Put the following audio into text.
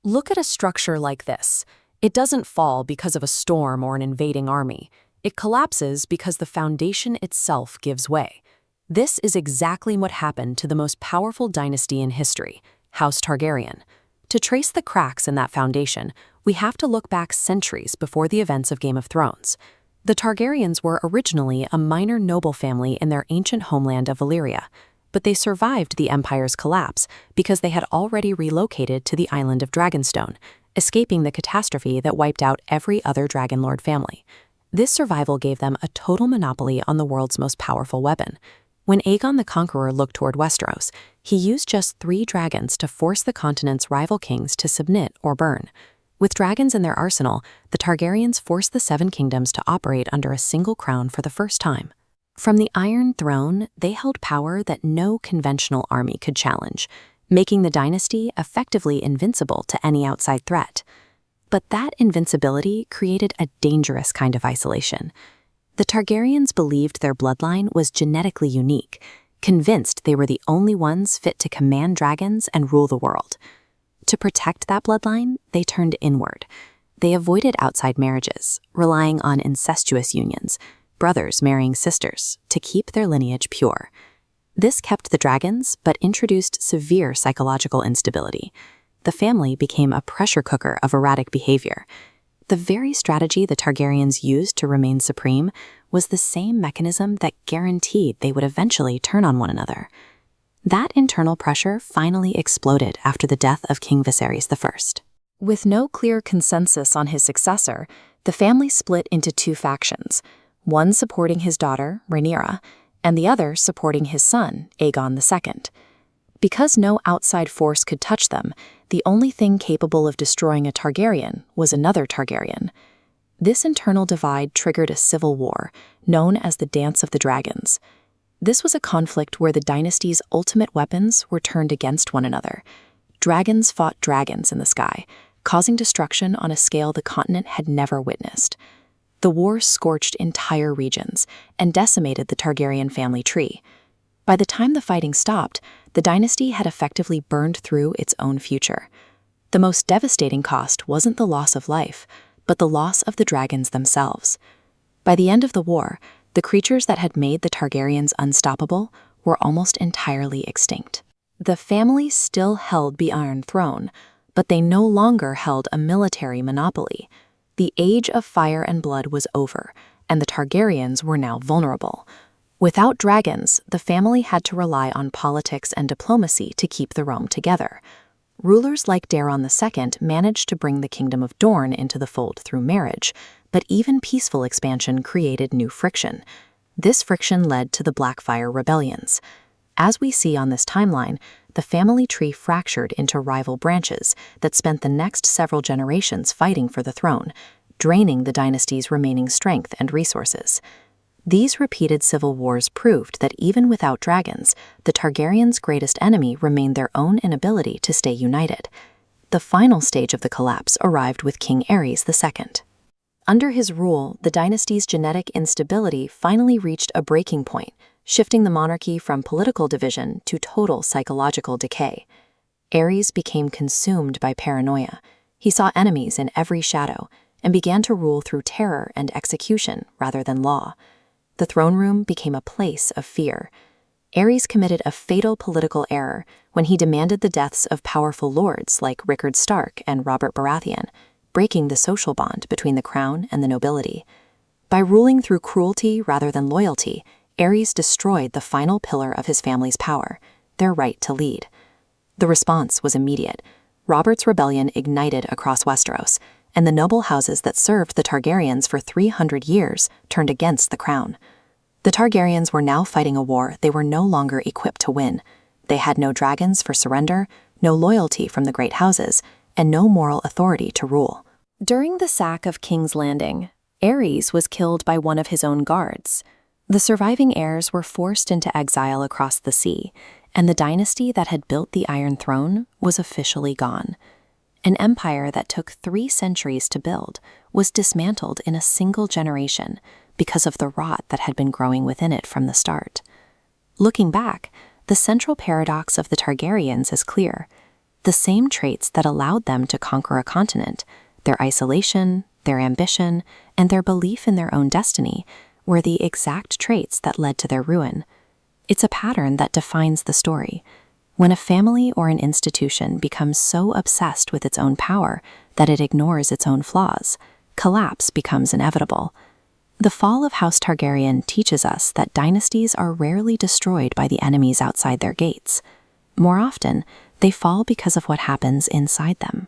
Look at a structure like this. It doesn't fall because of a storm or an invading army. It collapses because the foundation itself gives way. This is exactly what happened to the most powerful dynasty in history, House Targaryen. To trace the cracks in that foundation, we have to look back centuries before the events of Game of Thrones. The Targaryens were originally a minor noble family in their ancient homeland of Valyria, but they survived the empire's collapse because they had already relocated to the island of Dragonstone, escaping the catastrophe that wiped out every other dragonlord family. This survival gave them a total monopoly on the world's most powerful weapon. When Aegon the Conqueror looked toward Westeros, he used just 3 dragons to force the continent's rival kings to submit or burn. With dragons in their arsenal, the Targaryens forced the 7 kingdoms to operate under a single crown for the first time. From the Iron Throne, they held power that no conventional army could challenge, making the dynasty effectively invincible to any outside threat. But that invincibility created a dangerous kind of isolation. The Targaryens believed their bloodline was genetically unique, convinced they were the only ones fit to command dragons and rule the world. To protect that bloodline, they turned inward. They avoided outside marriages, relying on incestuous unions, brothers marrying sisters, to keep their lineage pure. This kept the dragons, but introduced severe psychological instability. The family became a pressure cooker of erratic behavior. The very strategy the Targaryens used to remain supreme was the same mechanism that guaranteed they would eventually turn on one another. That internal pressure finally exploded after the death of King Viserys I. With no clear consensus on his successor, the family split into 2 factions, one supporting his daughter, Rhaenyra, and the other supporting his son, Aegon II. Because no outside force could touch them, the only thing capable of destroying a Targaryen was another Targaryen. This internal divide triggered a civil war, known as the Dance of the Dragons. This was a conflict where the dynasty's ultimate weapons were turned against one another. Dragons fought dragons in the sky, causing destruction on a scale the continent had never witnessed. The war scorched entire regions and decimated the Targaryen family tree. By the time the fighting stopped, the dynasty had effectively burned through its own future. The most devastating cost wasn't the loss of life, but the loss of the dragons themselves. By the end of the war, the creatures that had made the Targaryens unstoppable were almost entirely extinct. The family still held the Iron Throne, but they no longer held a military monopoly. The age of fire and blood was over, and the Targaryens were now vulnerable. Without dragons, the family had to rely on politics and diplomacy to keep the realm together. Rulers like Daeron II managed to bring the Kingdom of Dorne into the fold through marriage, but even peaceful expansion created new friction. This friction led to the Blackfyre rebellions. As we see on this timeline, the family tree fractured into rival branches that spent the next several generations fighting for the throne, draining the dynasty's remaining strength and resources. These repeated civil wars proved that even without dragons, the Targaryens' greatest enemy remained their own inability to stay united. The final stage of the collapse arrived with King Aerys II. Under his rule, the dynasty's genetic instability finally reached a breaking point, shifting the monarchy from political division to total psychological decay. Aerys became consumed by paranoia. He saw enemies in every shadow and began to rule through terror and execution rather than law. The throne room became a place of fear. Aerys committed a fatal political error when he demanded the deaths of powerful lords like Rickard Stark and Robert Baratheon, breaking the social bond between the crown and the nobility. By ruling through cruelty rather than loyalty, Aerys destroyed the final pillar of his family's power, their right to lead. The response was immediate. Robert's rebellion ignited across Westeros, and the noble houses that served the Targaryens for 300 years turned against the crown. The Targaryens were now fighting a war they were no longer equipped to win. They had no dragons for surrender, no loyalty from the great houses, and no moral authority to rule. During the sack of King's Landing, Aerys was killed by one of his own guards. The surviving heirs were forced into exile across the sea, and the dynasty that had built the Iron Throne was officially gone. An empire that took 3 centuries to build was dismantled in a single generation because of the rot that had been growing within it from the start. Looking back, the central paradox of the Targaryens is clear. The same traits that allowed them to conquer a continent, their isolation, their ambition, and their belief in their own destiny, were the exact traits that led to their ruin. It's a pattern that defines the story. When a family or an institution becomes so obsessed with its own power that it ignores its own flaws, collapse becomes inevitable. The fall of House Targaryen teaches us that dynasties are rarely destroyed by the enemies outside their gates. More often, they fall because of what happens inside them.